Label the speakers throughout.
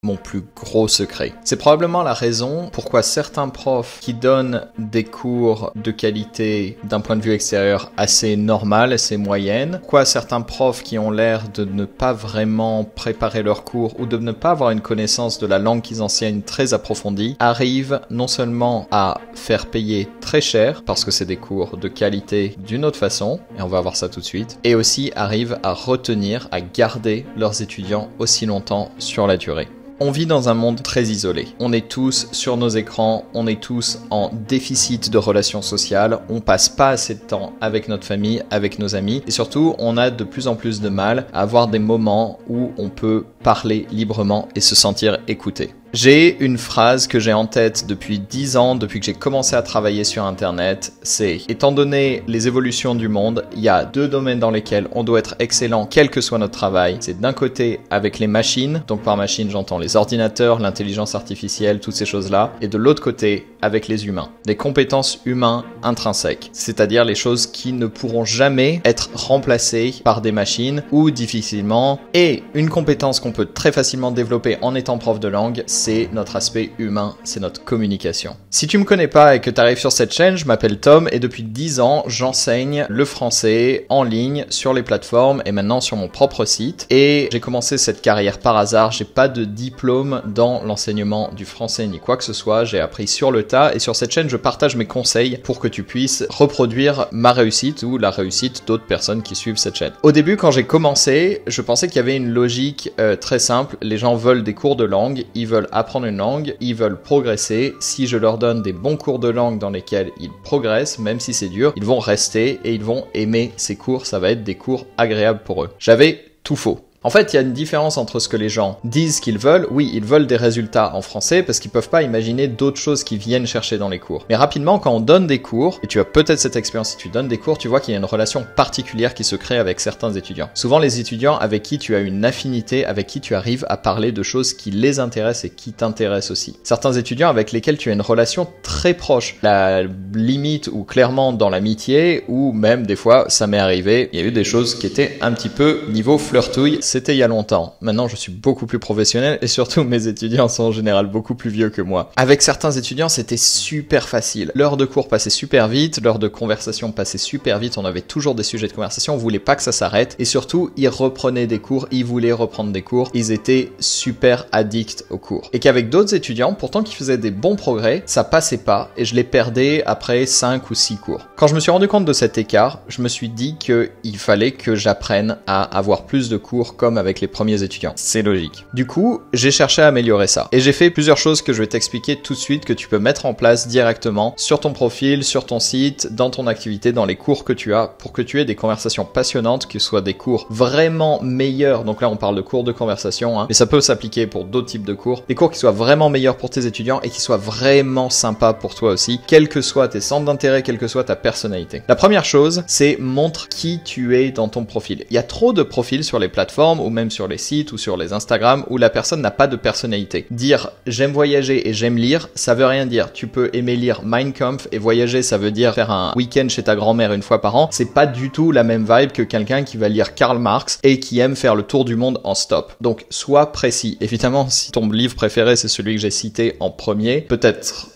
Speaker 1: mon plus gros secret. C'est probablement la raison pourquoi certains profs qui donnent des cours de qualité d'un point de vue extérieur assez normal, assez moyenne, pourquoi certains profs qui ont l'air de ne pas vraiment préparer leurs cours ou de ne pas avoir une connaissance de la langue qu'ils enseignent très approfondie, arrivent non seulement à faire payer très cher, parce que c'est des cours de qualité d'une autre façon, et on va voir ça tout de suite, et aussi arrivent à retenir, à garder leurs étudiants aussi longtemps sur la durée. On vit dans un monde très isolé. On est tous sur nos écrans, on est tous en déficit de relations sociales, on passe pas assez de temps avec notre famille, avec nos amis, et surtout, on a de plus en plus de mal à avoir des moments où on peut parler librement et se sentir écouté. J'ai une phrase que j'ai en tête depuis 10 ans, depuis que j'ai commencé à travailler sur Internet, c'est « Étant donné les évolutions du monde, il y a 2 domaines dans lesquels on doit être excellent, quel que soit notre travail. C'est d'un côté avec les machines, donc par machine j'entends les ordinateurs, l'intelligence artificielle, toutes ces choses-là, et de l'autre côté avec les humains. Les compétences humaines intrinsèques, c'est-à-dire les choses qui ne pourront jamais être remplacées par des machines ou difficilement. Et une compétence qu'on peut très facilement développer en étant prof de langue, c'est notre aspect humain, c'est notre communication. Si tu me connais pas et que tu arrives sur cette chaîne, je m'appelle Tom et depuis 10 ans, j'enseigne le français en ligne sur les plateformes et maintenant sur mon propre site. Et j'ai commencé cette carrière par hasard, j'ai pas de diplôme dans l'enseignement du français ni quoi que ce soit, j'ai appris sur le tas et sur cette chaîne, je partage mes conseils pour que tu puisses reproduire ma réussite ou la réussite d'autres personnes qui suivent cette chaîne. Au début, quand j'ai commencé, je pensais qu'il y avait une logique très simple, les gens veulent des cours de langue, ils veulent apprendre une langue, ils veulent progresser. Si je leur donne des bons cours de langue dans lesquels ils progressent, même si c'est dur, ils vont rester et ils vont aimer ces cours. Ça va être des cours agréables pour eux. J'avais tout faux. En fait, il y a une différence entre ce que les gens disent qu'ils veulent. Oui, ils veulent des résultats en français parce qu'ils peuvent pas imaginer d'autres choses qu'ils viennent chercher dans les cours. Mais rapidement, quand on donne des cours, et tu as peut-être cette expérience si tu donnes des cours, tu vois qu'il y a une relation particulière qui se crée avec certains étudiants. Souvent, les étudiants avec qui tu as une affinité, avec qui tu arrives à parler de choses qui les intéressent et qui t'intéressent aussi. Certains étudiants avec lesquels tu as une relation très proche, la limite ou clairement dans l'amitié, ou même des fois, ça m'est arrivé, il y a eu des choses qui étaient un petit peu niveau flirtouille. C'était il y a longtemps. Maintenant, je suis beaucoup plus professionnel et surtout, mes étudiants sont en général beaucoup plus vieux que moi. Avec certains étudiants, c'était super facile. L'heure de cours passait super vite, l'heure de conversation passait super vite. On avait toujours des sujets de conversation. On voulait pas que ça s'arrête. Et surtout, ils reprenaient des cours. Ils voulaient reprendre des cours. Ils étaient super addicts aux cours. Et qu'avec d'autres étudiants, pourtant qu'ils faisaient des bons progrès, ça passait pas et je les perdais après 5 ou 6 cours. Quand je me suis rendu compte de cet écart, je me suis dit qu'il fallait que j'apprenne à avoir plus de cours comme avec les premiers étudiants. C'est logique. Du coup, j'ai cherché à améliorer ça. Et j'ai fait plusieurs choses que je vais t'expliquer tout de suite que tu peux mettre en place directement sur ton profil, sur ton site, dans ton activité, dans les cours que tu as, pour que tu aies des conversations passionnantes, que ce soit des cours vraiment meilleurs. Donc là, on parle de cours de conversation, hein, mais ça peut s'appliquer pour d'autres types de cours. Des cours qui soient vraiment meilleurs pour tes étudiants et qui soient vraiment sympas pour toi aussi, quels que soient tes centres d'intérêt, quelle que soit ta personnalité. La première chose, c'est montre qui tu es dans ton profil. Il y a trop de profils sur les plateformes ou même sur les sites ou sur les Instagram où la personne n'a pas de personnalité. Dire j'aime voyager et j'aime lire, ça veut rien dire. Tu peux aimer lire Mein Kampf et voyager, ça veut dire faire un week-end chez ta grand-mère une fois par an. C'est pas du tout la même vibe que quelqu'un qui va lire Karl Marx et qui aime faire le tour du monde en stop. Donc, sois précis. Évidemment, si ton livre préféré c'est celui que j'ai cité en premier, peut-être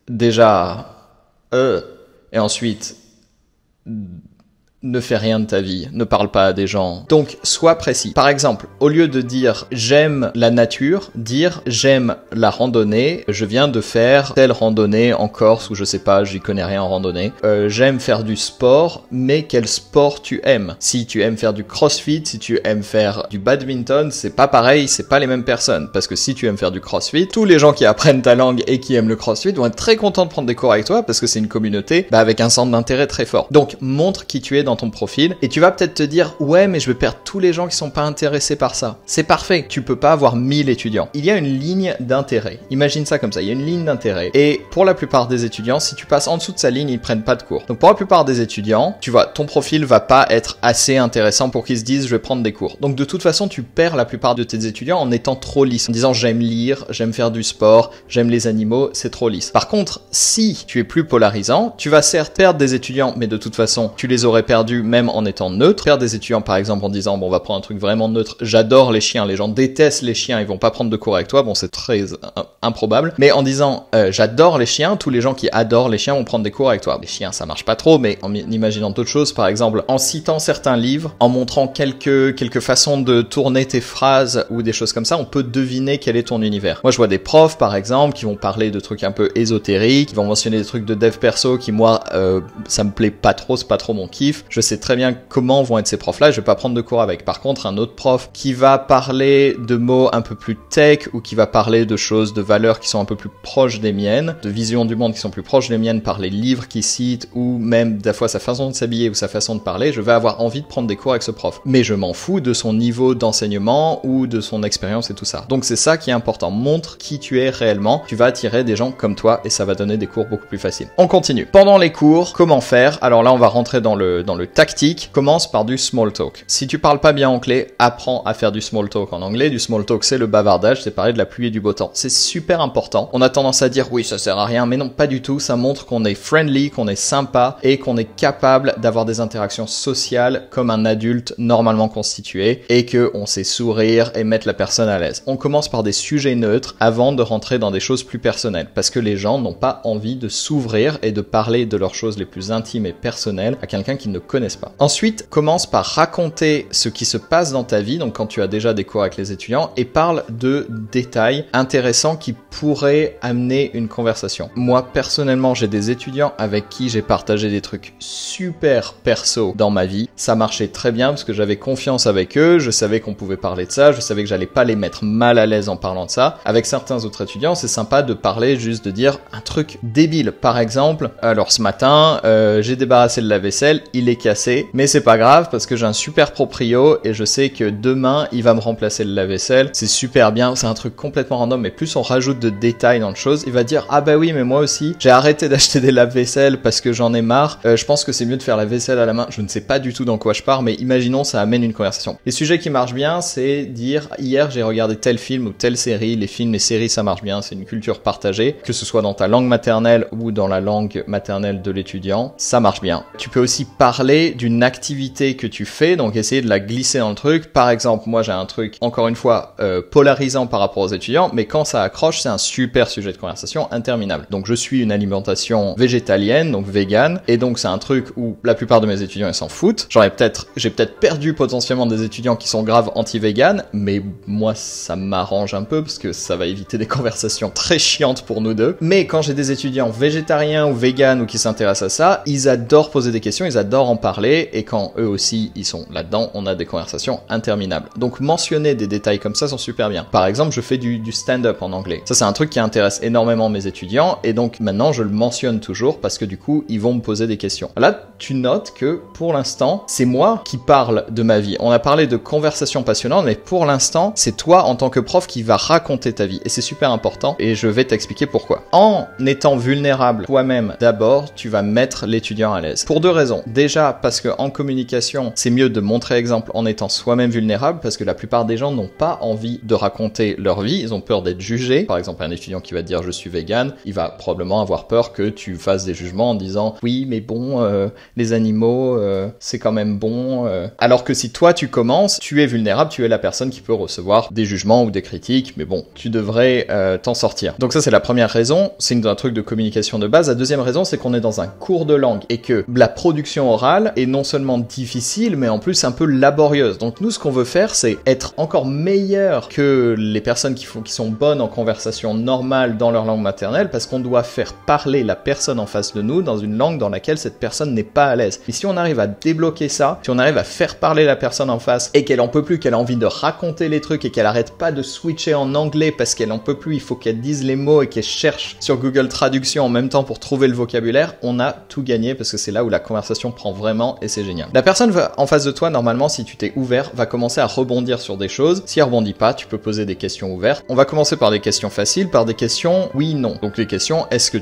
Speaker 1: déjà et ensuite ne fais rien de ta vie, ne parle pas à des gens. Donc, sois précis. Par exemple, au lieu de dire « j'aime la nature », dire « j'aime la randonnée, je viens de faire telle randonnée en Corse ou je sais pas, j'y connais rien en randonnée. J'aime faire du sport, mais quel sport tu aimes ?» Si tu aimes faire du crossfit, si tu aimes faire du badminton, c'est pas pareil, c'est pas les mêmes personnes. Parce que si tu aimes faire du crossfit, tous les gens qui apprennent ta langue et qui aiment le crossfit vont être très contents de prendre des cours avec toi parce que c'est une communauté avec un centre d'intérêt très fort. Donc, montre qui tu es dans ton profil et tu vas peut-être te dire ouais mais je vais perdre tous les gens qui sont pas intéressés par ça. C'est parfait, tu peux pas avoir 1000 étudiants. Il y a une ligne d'intérêt. Imagine ça comme ça, il y a une ligne d'intérêt et pour la plupart des étudiants, si tu passes en dessous de sa ligne, ils prennent pas de cours. Donc pour la plupart des étudiants, tu vois, ton profil va pas être assez intéressant pour qu'ils se disent je vais prendre des cours. Donc de toute façon, tu perds la plupart de tes étudiants en étant trop lisse, en disant j'aime lire, j'aime faire du sport, j'aime les animaux, c'est trop lisse. Par contre, si tu es plus polarisant, tu vas certes perdre des étudiants, mais de toute façon, tu les aurais perdus perdu même en étant neutre. Faire des étudiants par exemple en disant bon on va prendre un truc vraiment neutre, j'adore les chiens, les gens détestent les chiens, ils vont pas prendre de cours avec toi, bon c'est très improbable, mais en disant j'adore les chiens, tous les gens qui adorent les chiens vont prendre des cours avec toi. Les chiens ça marche pas trop, mais en imaginant d'autres choses, par exemple en citant certains livres, en montrant quelques façons de tourner tes phrases ou des choses comme ça, on peut deviner quel est ton univers. Moi je vois des profs par exemple qui vont parler de trucs un peu ésotériques, qui vont mentionner des trucs de dev perso qui moi ça me plaît pas trop, c'est pas trop mon kiff. Je sais très bien comment vont être ces profs là, je vais pas prendre de cours avec. Par contre un autre prof qui va parler de mots un peu plus tech ou qui va parler de choses, de valeurs qui sont un peu plus proches des miennes, de visions du monde qui sont plus proches des miennes par les livres qu'il cite ou même des fois sa façon de s'habiller ou sa façon de parler, je vais avoir envie de prendre des cours avec ce prof. Mais je m'en fous de son niveau d'enseignement ou de son expérience et tout ça. Donc c'est ça qui est important. Montre qui tu es réellement. Tu vas attirer des gens comme toi et ça va donner des cours beaucoup plus faciles. On continue. Pendant les cours, comment faire? Alors là, on va rentrer dans le tactique. Commence par du small talk. Si tu parles pas bien anglais, apprends à faire du small talk en anglais. Du small talk, c'est le bavardage, c'est parler de la pluie et du beau temps. C'est super important. On a tendance à dire oui, ça sert à rien, mais non, pas du tout. Ça montre qu'on est friendly, qu'on est sympa et qu'on est capable d'avoir des interactions sociales comme un adulte normalement constitué et que on sait sourire et mettre la personne à l'aise. On commence par des sujets neutres avant de rentrer dans des choses plus personnelles parce que les gens n'ont pas envie de s'ouvrir et de parler de leurs choses les plus intimes et personnelles à quelqu'un qu'ils ne connaissent pas. Ensuite, commence par raconter ce qui se passe dans ta vie, donc quand tu as déjà des cours avec les étudiants, et parle de détails intéressants qui pourraient amener une conversation. Moi, personnellement, j'ai des étudiants avec qui j'ai partagé des trucs super perso dans ma vie. Ça marchait très bien parce que j'avais confiance avec eux, je savais qu'on pouvait parler de ça, je savais que j'allais pas les mettre mal à l'aise en parlant de ça. Avec certains autres étudiants, c'est sympa de parler juste de dire un truc débile. Par exemple, alors ce matin, j'ai débarrassé le lave-vaisselle, il est cassé, mais c'est pas grave parce que j'ai un super proprio et je sais que demain, il va me remplacer le lave-vaisselle. C'est super bien, c'est un truc complètement random, mais plus on rajoute de détails dans le chose, il va dire ah bah oui, mais moi aussi, j'ai arrêté d'acheter des lave-vaisselle parce que j'en ai marre. Je pense que c'est mieux de faire la vaisselle à la main. Je ne sais pas du tout dans quoi je pars, mais imaginons ça amène une conversation. Les sujets qui marchent bien, c'est dire hier j'ai regardé tel film ou telle série. Les films, les séries, ça marche bien, c'est une culture partagée, que ce soit dans ta langue maternelle ou dans la langue maternelle de l'étudiant, ça marche bien. Tu peux aussi parler d'une activité que tu fais, donc essayer de la glisser dans le truc. Par exemple, moi j'ai un truc, encore une fois, polarisant par rapport aux étudiants, mais quand ça accroche, c'est un super sujet de conversation interminable. Donc je suis une alimentation végétalienne, donc vegan, et donc c'est un truc où la plupart de mes étudiants ils s'en foutent. J'ai peut-être perdu potentiellement des étudiants qui sont graves anti-vegan, mais moi ça m'arrange un peu parce que ça va éviter des conversations très chiantes pour nous deux. Mais quand j'ai des étudiants végétariens ou véganes ou qui s'intéressent à ça, ils adorent poser des questions, ils adorent en parler, et quand eux aussi ils sont là-dedans, on a des conversations interminables. Donc mentionner des détails comme ça sont super bien. Par exemple, je fais du stand-up en anglais. Ça c'est un truc qui intéresse énormément mes étudiants, et donc maintenant je le mentionne toujours parce que du coup ils vont me poser des questions. Là tu notes que pour l'instant c'est moi qui parle de ma vie. On a parlé de conversations passionnantes, mais pour l'instant c'est toi en tant que prof qui va raconter ta vie, et c'est super important, et je vais t'expliquer pourquoi. En étant vulnérable toi-même d'abord, tu vas mettre l'étudiant à l'aise. Pour deux raisons. Déjà parce que en communication, c'est mieux de montrer exemple en étant soi-même vulnérable, parce que la plupart des gens n'ont pas envie de raconter leur vie, ils ont peur d'être jugés. Par exemple, un étudiant qui va te dire je suis vegan, il va probablement avoir peur que tu fasses des jugements en disant oui mais bon les animaux c'est quand même bon, alors que si toi tu commences, tu es vulnérable, tu es la personne qui peut recevoir des jugements ou des critiques, mais bon, tu devrais t'en sortir. Donc ça c'est la première raison, c'est un truc de communication de base. La deuxième raison, c'est qu'on est dans un cours de langue et que la production orale est non seulement difficile, mais en plus un peu laborieuse. Donc nous, ce qu'on veut faire, c'est être encore meilleur que les personnes qui sont bonnes en conversation normale dans leur langue maternelle, parce qu'on doit faire parler la personne en face de nous dans une langue dans laquelle cette personne n'est pas à l'aise. Et si on arrive à débloquer ça, si on arrive à faire parler la personne en face et qu'elle en peut plus, qu'elle a envie de raconter les trucs et qu'elle arrête pas de switcher en anglais parce qu'elle en peut plus, il faut qu'elle dise les mots et qu'elle cherche sur Google Traduction en même temps pour trouver le vocabulaire, on a tout gagné, parce que c'est là où la conversation prend vraiment, et c'est génial. La personne en face de toi, normalement, si tu t'es ouvert, va commencer à rebondir sur des choses. Si elle rebondit pas, tu peux poser des questions ouvertes. On va commencer par des questions faciles, par des questions oui, non. Donc les questions, est-ce que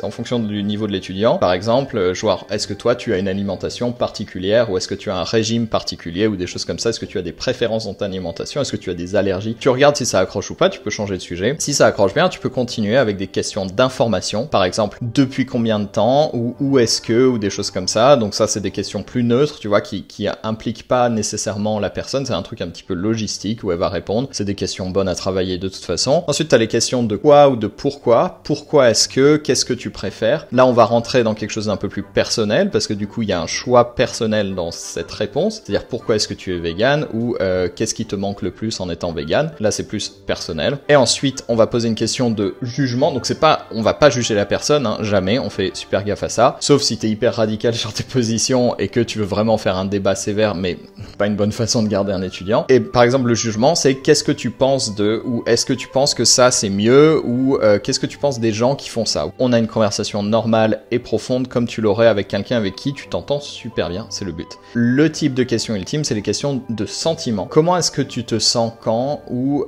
Speaker 1: en fonction du niveau de l'étudiant, par exemple, genre, est-ce que toi tu as une alimentation particulière, ou est-ce que tu as un régime particulier, ou des choses comme ça, est-ce que tu as des préférences dans ta alimentation, est-ce que tu as des allergies. Tu regardes si ça accroche ou pas, tu peux changer de sujet. Si ça accroche bien, tu peux continuer avec des questions d'information, par exemple, depuis combien de temps, ou où est-ce que, ou des choses comme ça. Donc ça c'est des questions plus neutres, tu vois, qui impliquent pas nécessairement la personne. C'est un truc un petit peu logistique où elle va répondre. C'est des questions bonnes à travailler de toute façon. Ensuite, t'as les questions de quoi ou de pourquoi. Pourquoi est-ce que, qu'est-ce que tu préfères? Là, on va rentrer dans quelque chose d'un peu plus personnel parce que du coup, il y a un choix personnel dans cette réponse. C'est-à-dire pourquoi est-ce que tu es vegan ou qu'est-ce qui te manque le plus en étant vegan. Là, c'est plus personnel. Et ensuite, on va poser une question de jugement. Donc, c'est pas, on va pas juger la personne, hein, jamais. On fait super gaffe à ça. Sauf si t'es hyper radical sur tes positions et que tu veux vraiment faire un débat sévère, mais pas une bonne façon de garder un étudiant. Et par exemple, le jugement, c'est qu'est-ce que tu penses de, ou est-ce que tu penses que ça c'est mieux, ou qu'est-ce que tu penses des gens qui font ça. On a une conversation normale et profonde comme tu l'aurais avec quelqu'un avec qui tu t'entends super bien, c'est le but. Le type de question ultime, c'est les questions de sentiment. Comment est-ce que tu te sens quand, ou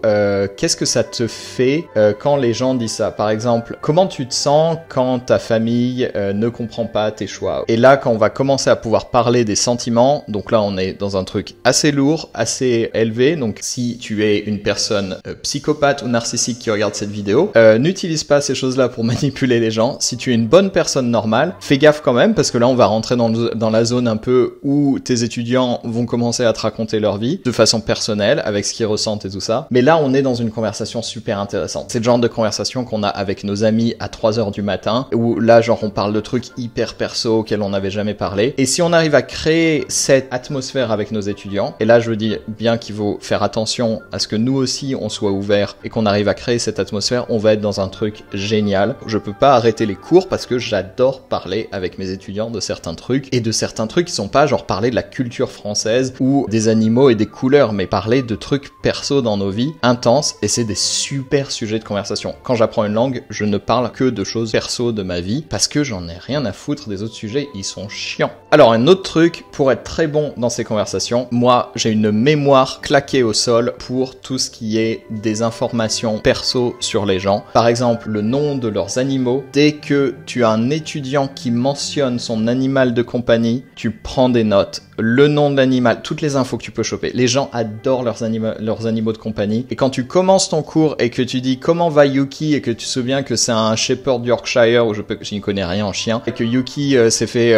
Speaker 1: qu'est-ce que ça te fait quand les gens disent ça. Par exemple, comment tu te sens quand ta famille ne comprend pas tes choix. Et là, quand on va commencer à pouvoir parler des sentiments, donc là on est dans un truc assez lourd, assez élevé, donc si tu es une personne psychopathe ou narcissique qui regarde cette vidéo, n'utilise pas ces choses-là pour manipuler les gens. Si tu es une bonne personne normale, fais gaffe quand même, parce que là on va rentrer dans la zone un peu où tes étudiants vont commencer à te raconter leur vie, de façon personnelle, avec ce qu'ils ressentent et tout ça. Mais là on est dans une conversation super intéressante. C'est le genre de conversation qu'on a avec nos amis à 3h du matin, où là genre on parle de trucs hyper perso auxquels on n'avait jamais parlé. Et si on arrive à créer cette atmosphère avec nos étudiants, et là je dis bien qu'il faut faire attention à ce que nous aussi on soit ouverts et qu'on arrive à créer cette atmosphère, on va être dans un truc génial. Je peux pas arrêter les cours parce que j'adore parler avec mes étudiants de certains trucs, et de certains trucs qui sont pas genre parler de la culture française ou des animaux et des couleurs, mais parler de trucs perso dans nos vies intenses, et c'est des super sujets de conversation. Quand j'apprends une langue, je ne parle que de choses perso de ma vie parce que j'en ai rien à foutre des autres sujets, ils sont chiants. Alors un autre truc pour être très bon dans ces conversations, moi j'ai une mémoire claquée au sol pour tout ce qui est des informations perso sur les gens. Par exemple, le nom de leurs animaux. Dès que tu as un étudiant qui mentionne son animal de compagnie, tu prends des notes. Le nom de l'animal, toutes les infos que tu peux choper. Les gens adorent leurs animaux de compagnie. Et quand tu commences ton cours et que tu dis comment va Yuki, et que tu te souviens que c'est un Shepherd Yorkshire, où je n'y connais rien en chien, et que Yuki s'est fait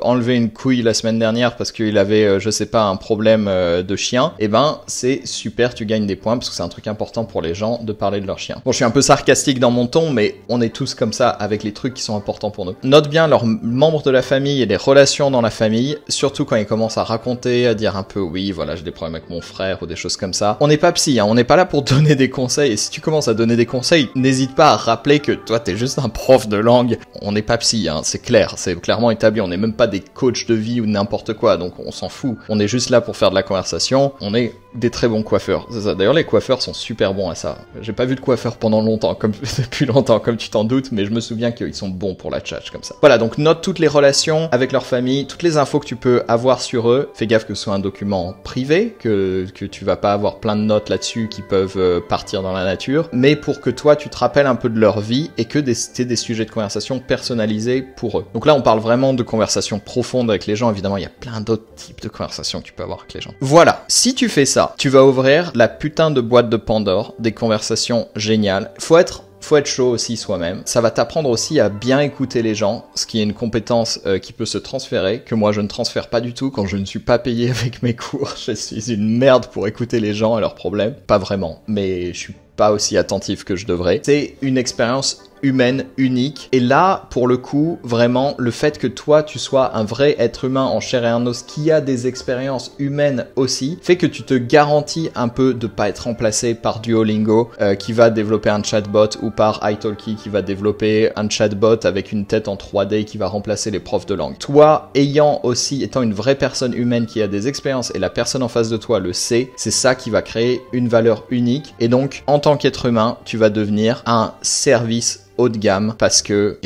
Speaker 1: enlever une couille la semaine dernière parce qu'il avait, je sais pas, un problème de chien, et ben c'est super, tu gagnes des points parce que c'est un truc important pour les gens de parler de leur chien. Bon, je suis un peu sarcastique dans mon ton, mais on est tous comme ça avec les trucs qui sont importants pour nous. Note bien leurs membres de la famille et les relations dans la famille, surtout quand ils commencent à raconter, à dire un peu oui, voilà, j'ai des problèmes avec mon frère ou des choses comme ça. On n'est pas psy, hein, on n'est pas là pour donner des conseils, et si tu commences à donner des conseils, n'hésite pas à rappeler que toi t'es juste un prof de langue. On n'est pas psy, hein, c'est clair, c'est clairement établi, on n'est même pas des coachs de vie ou n'importe quoi, donc on s'en fout. On est juste là pour faire de la conversation, on est des très bons coiffeurs. C'est ça. D'ailleurs, les coiffeurs sont super bons à ça. J'ai pas vu de coiffeur pendant longtemps, depuis longtemps, comme tu t'en doutes, mais je me souviens qu'ils sont bons pour la tchatch comme ça. Voilà, donc note toutes les relations avec leur famille, toutes les infos que tu peux avoir sur eux. Fais gaffe que ce soit un document privé, que tu vas pas avoir plein de notes là-dessus qui peuvent partir dans la nature, mais pour que toi, tu te rappelles un peu de leur vie et que t'aies des sujets de conversation personnalisés pour eux. Donc là, on parle vraiment de conversations profondes avec les gens. Évidemment, il y a plein d'autres types de conversations que tu peux avoir avec les gens. Voilà, si tu fais ça, tu vas ouvrir la putain de boîte de Pandore, des conversations géniales. Faut être chaud aussi soi-même. Ça va t'apprendre aussi à bien écouter les gens, ce qui est une compétence qui peut se transférer, que moi je ne transfère pas du tout quand je ne suis pas payé avec mes cours. Je suis une merde pour écouter les gens et leurs problèmes. Pas vraiment, mais je suis pas aussi attentif que je devrais. C'est une expérience humaine, unique. Et là, pour le coup, vraiment, le fait que toi, tu sois un vrai être humain en chair et en os qui a des expériences humaines aussi, fait que tu te garantis un peu de pas être remplacé par Duolingo qui va développer un chatbot, ou par italki qui va développer un chatbot avec une tête en 3D qui va remplacer les profs de langue. Toi, étant une vraie personne humaine qui a des expériences et la personne en face de toi le sait, c'est ça qui va créer une valeur unique. Et donc, en tant qu'être humain, tu vas devenir un service haut de gamme parce que,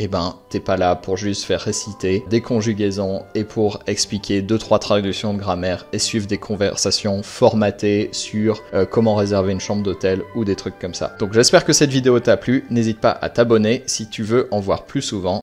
Speaker 1: t'es pas là pour juste faire réciter des conjugaisons et pour expliquer 2-3 traductions de grammaire et suivre des conversations formatées sur comment réserver une chambre d'hôtel ou des trucs comme ça. Donc j'espère que cette vidéo t'a plu. N'hésite pas à t'abonner si tu veux en voir plus souvent.